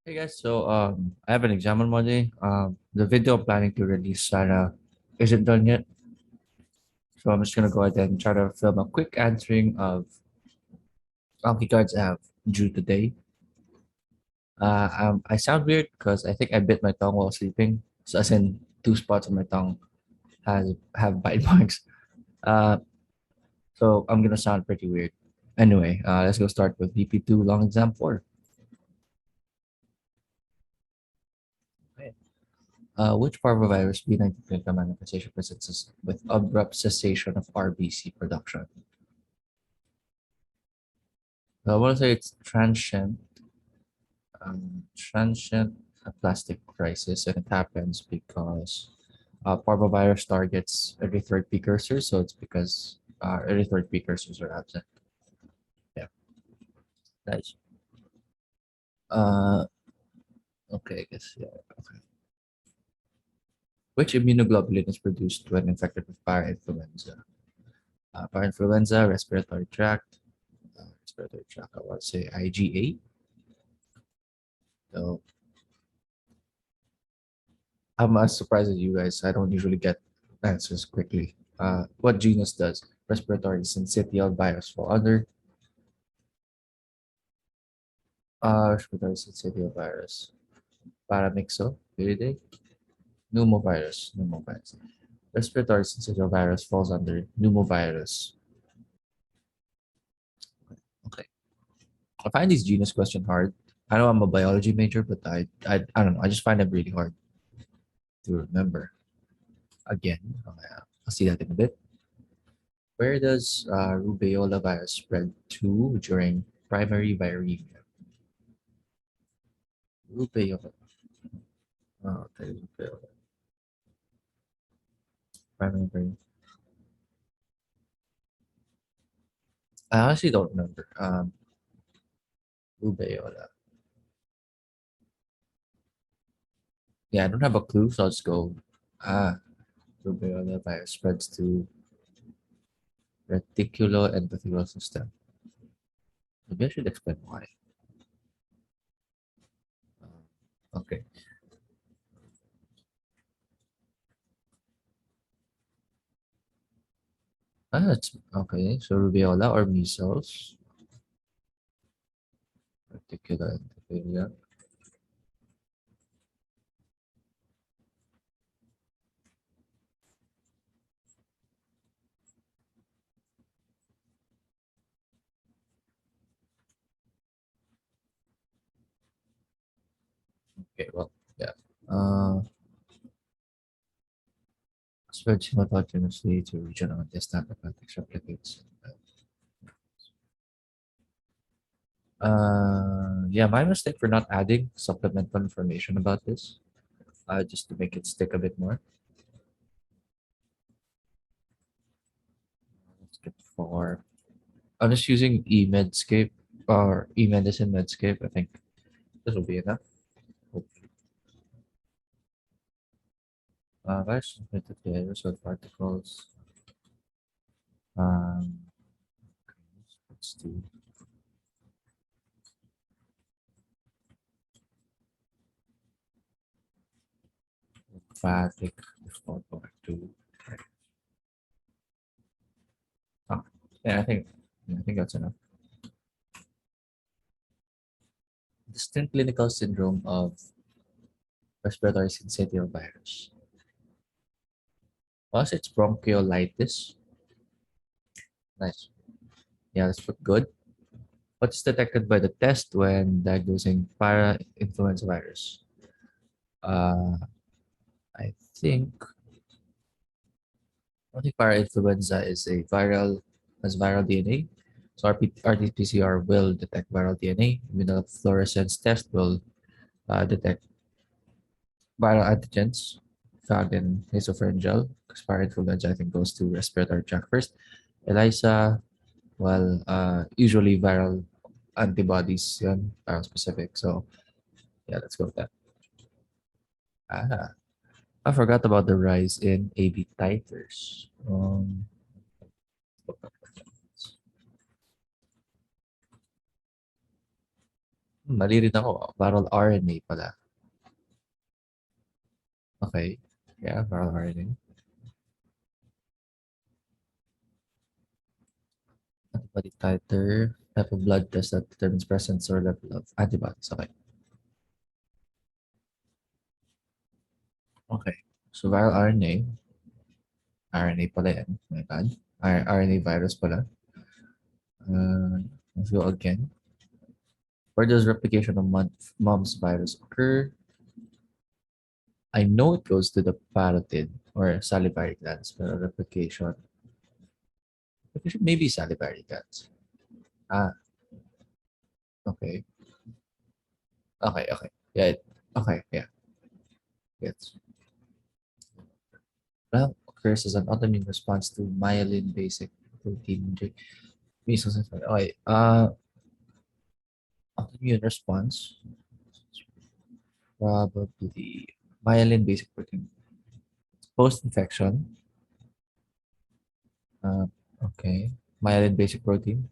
Hey guys, I have an exam on Monday. The video I'm planning to release isn't done yet, so I'm just gonna go ahead and try to film a quick answering of Anki cards I have due today. I sound weird because I think I bit my tongue while sleeping, so as in two spots on my tongue have bite marks. Uh, so I'm gonna sound pretty weird. Anyway, let's go start with VP2 long exam 4. Okay. Which parvovirus B19 clinical manifestation presents with abrupt cessation of RBC production? I want to say it's transient plastic crisis, and it happens because parvovirus targets erythroid precursors, so it's because erythroid precursors are absent. Yeah, nice. Uh, okay, I guess yeah. Okay. Which immunoglobulin is produced when infected with parainfluenza? Parainfluenza, respiratory tract. I want to say IgA. So I'm as surprised as you guys. I don't usually get answers quickly. What genus does respiratory syncytial virus fall under? Respiratory syncytial virus. Paramyxoviridae? Pneumovirus. Respiratory syncytial virus falls under pneumovirus. Okay. I find these genus question hard. I know I'm a biology major, but I don't know. I just find them really hard to remember. Again, I'll see that in a bit. Where does rubeola virus spread to during primary viremia? Rubeola. Oh, okay, rubeola. Primary viremia. I honestly don't remember. Rubeola. Yeah, I don't have a clue, so I'll just go. Ah, rubeola virus spreads to reticuloendothelial system. Maybe I should explain why. Okay. That's okay. So rubeola or measles, reticuloendothelial. Okay, well, yeah. Spread simultaneously to regional intestinal hepatitis replicates. Yeah, my mistake for not adding supplemental information about this, just to make it stick a bit more. Let's get for. I'm just using eMedscape or eMedicine Medscape. I think this will be enough. Hopefully. Virus transmitted to aerosol particles. Um, let's do lymphatic before going to. Oh, yeah, I think that's enough. Distinct clinical syndrome of respiratory syncytial virus. Plus, it's bronchiolitis. Nice. Yeah, that's good. What's detected by the test when diagnosing para-influenza virus? Uh, I think I think para-influenza is a has viral DNA. So RT-PCR will detect viral DNA. Immunofluorescence test will detect viral antigens found in nasopharyngeal. Because para-influenza, I think, goes to respiratory tract first. ELISA, well, usually viral antibodies, yan, viral specific. So yeah, let's go with that. Ah, I forgot about the rise in AB titers. Mali rin ako. Viral RNA pala. Okay. Yeah, viral RNA. Antibody titer. Type of blood test that determines presence or level of antibodies. Okay. Okay. So viral RNA. RNA pala yan. My bad. RNA virus pala. Let's go again. Where does replication of mumps virus occur? I know it goes to the parotid or salivary glands, but replication maybe salivary glands. Ah, okay. Okay, okay. Yeah, okay, yeah. Yes. Well, occurs as an autoimmune response to myelin basic protein injury. Measles and okay. Autoimmune response, probably myelin basic protein. Post-infection, uh, okay. Myelin basic protein.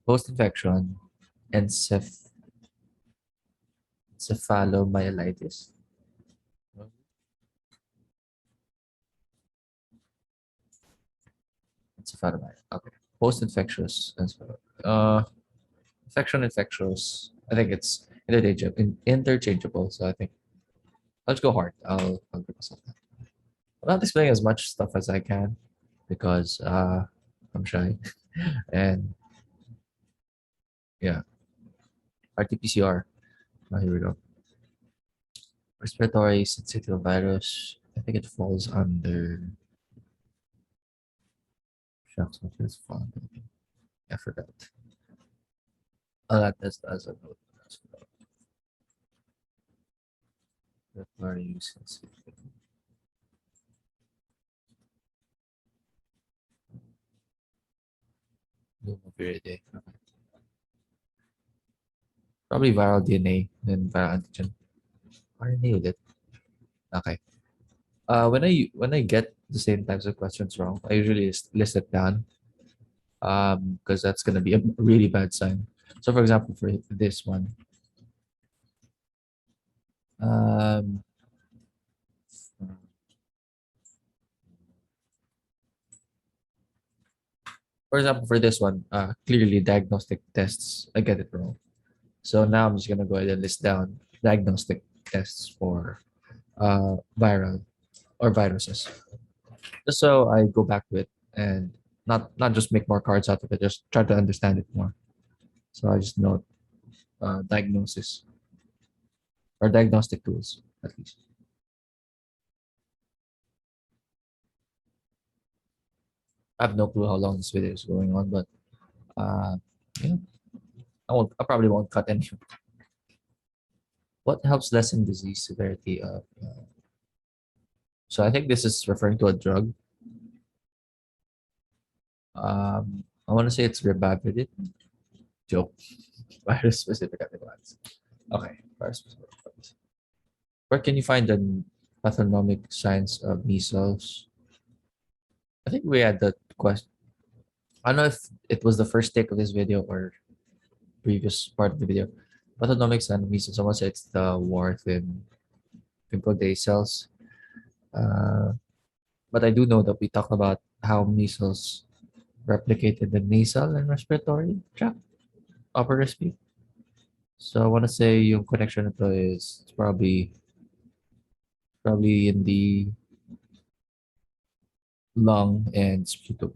Post-infection, encephalomyelitis. Encephalomyelitis. Okay. Post-infectious. Infectious. I think it's interchangeable. So I think let's go hard. I'll give myself that. I'm not explaining as much stuff as I can because I'm shy. And yeah, RT-PCR. Oh, here we go. Respiratory syncytial virus. I think it falls under shucks. What is fall under? I forgot. Oh, that is as a note. Respiratory syncytial. Pneumoviridae. Okay. Probably viral DNA and viral antigen. RNA ulit. Okay. When I get the same types of questions wrong, I usually list it down because that's gonna be a really bad sign. So for example, for this one, um, for example, for this one, clearly diagnostic tests, I get it wrong. So now I'm just gonna go ahead and list down diagnostic tests for viral or viruses, just so I go back to it and not just make more cards out of it, just try to understand it more. So I just note diagnosis or diagnostic tools at least. I have no clue how long this video is going on, but uh, yeah, I probably won't cut any. What helps lessen disease severity of? So I think this is referring to a drug. I want to say it's ribavirin. Joke. Virus specific antibodies. Okay, virus specific antibodies. Where can you find the pathognomic signs of measles? I think we had that question. I don't know if it was the first take of this video or previous part of the video. Pathognomic sign of measles. Someone said it's the warthin pimple day cells. Uh, but I do know that we talked about how measles replicated the nasal and respiratory tract, upper respiratory. So I want to say yung connection nito is probably in the lung and sputum.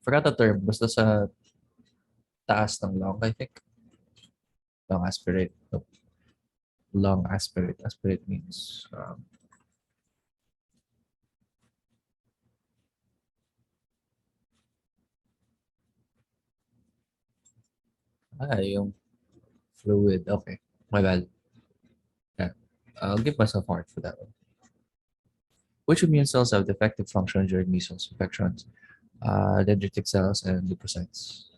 Forgot the term. Basta sa taas ng lung, I think. Lung aspirate. No, lung aspirate. Aspirate means yung fluid. Okay. My bad. Yeah. I'll give myself a heart for that one. Which immune cells have defective function during measles infections? Dendritic cells and leukocytes.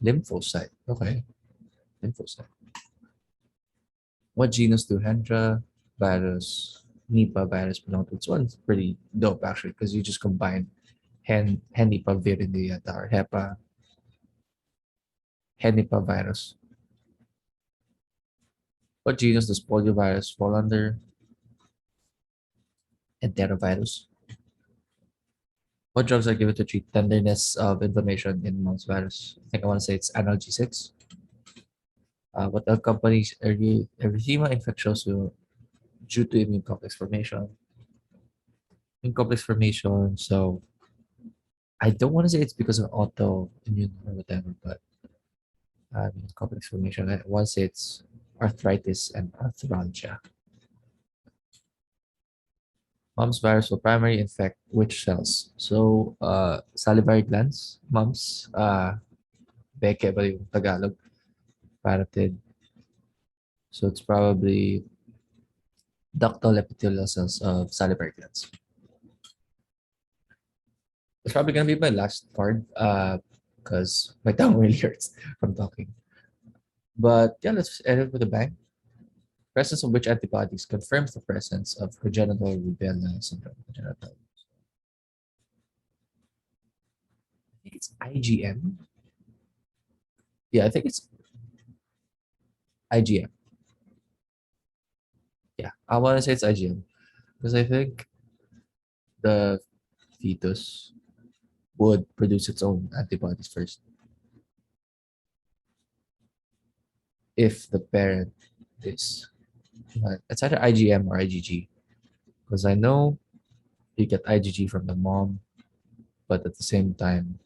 Lymphocyte. Okay. Lymphocyte. What genus do Hendra virus, Nipah virus belong to? This one's pretty dope actually because you just combine Hen Nipah viridiata or HEPA Henipavirus. What genus does poliovirus fall under? Enterovirus. What drugs are given to treat tenderness of inflammation in mumps virus? I think I want to say it's analgesics. What accompanies erythema infectious due to immune complex formation? Immune complex formation. So I don't want to say it's because of autoimmune or whatever, but complex formation. I want to say it's arthritis and arthralgia. Mumps virus will primarily infect which cells? So, salivary glands, mumps, beke ba yung Tagalog? Parotid. So it's probably ductal epithelial cells of salivary glands. It's probably gonna be my last card, because my tongue really hurts from talking. But yeah, let's end it with a bang. Presence of which antibodies confirms the presence of congenital rubella syndrome? Congenital. I think it's IgM. Yeah, I think it's IgM. Yeah, I want to say it's IgM because I think the fetus would produce its own antibodies first if the parent is. It's either IgM or IgG because I know you get IgG from the mom, but at the same time,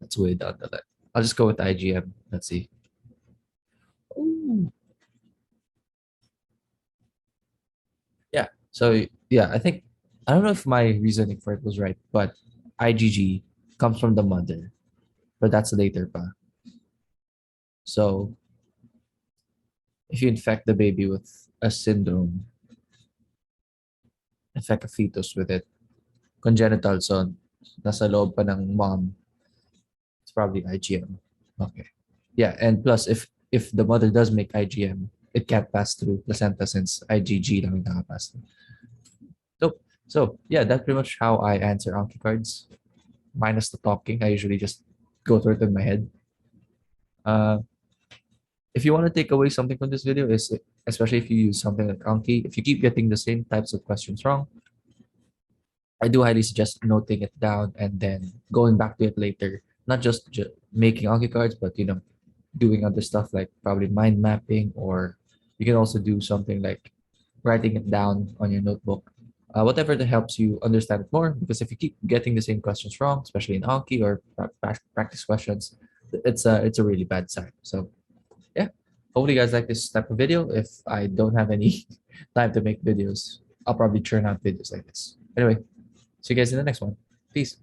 that's way down the line. I'll just go with IgM. Let's see. Ooh. Yeah. So yeah, I think I don't know if my reasoning for it was right, but IgG comes from the mother, but that's later pa. So if you infect the baby with a syndrome, infect a fetus with it, congenital, so nasa loob pa ng mom, it's probably IgM. Okay. Yeah, and plus if the mother does make IgM, it can't pass through placenta since IgG lang yung nakapass through. So yeah, that's pretty much how I answer Anki cards. Minus the talking, I usually just go through it in my head. Uh, if you want to take away something from this video, is especially if you use something like Anki, if you keep getting the same types of questions wrong, I do highly suggest noting it down and then going back to it later. Not just making Anki cards, but doing other stuff like probably mind mapping, or you can also do something like writing it down on your notebook. Whatever that helps you understand it more. Because if you keep getting the same questions wrong, especially in Anki or practice questions, it's a really bad sign. So yeah, hopefully you guys like this type of video. If I don't have any time to make videos, I'll probably churn out videos like this. Anyway, see you guys in the next one. Peace.